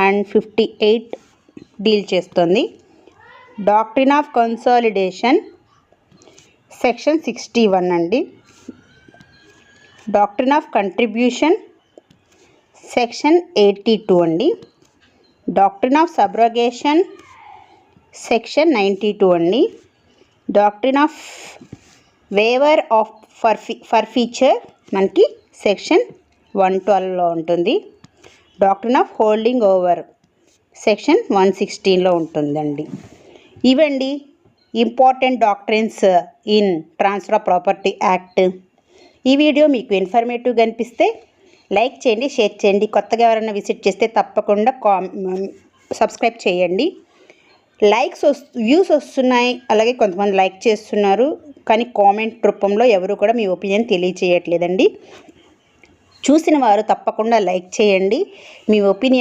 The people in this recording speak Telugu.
అండ్ 58 డీల్ చేస్తుంది. డాక్ట్రిన్ ఆఫ్ కన్సాలిడేషన్ సెక్షన్ 61 అండి. డాక్ట్రిన్ ఆఫ్ కంట్రిబ్యూషన్ సెక్షన్ 82 అండి. డాక్ట్రిన్ ఆఫ్ సబ్రగేషన్ సెక్షన్ 92 అండి. Doctrine of waiver of forfeiture మనకి సెక్షన్ 112లో ఉంటుంది. Doctrine of holding over section 116లో ఉంటుందండి. ఇవండి important doctrines in transfer of property act. ఈ వీడియో మీకు ఇన్ఫర్మేటివ్గా అనిపిస్తే లైక్ చేయండి, షేర్ చేయండి. కొత్తగా ఎవరైనా విజిట్ చేస్తే తప్పకుండా సబ్స్క్రైబ్ చేయండి. వ్యూస్ వస్తున్నాయి, అలాగే కొంతమంది లైక్ చేస్తున్నారు, కానీ కామెంట్ రూపంలో ఎవరు కూడా మీ ఒపీనియన్ తెలియచేయట్లేదండి. చూసిన వారు తప్పకుండా లైక్ చేయండి. మీ ఒపీనియన్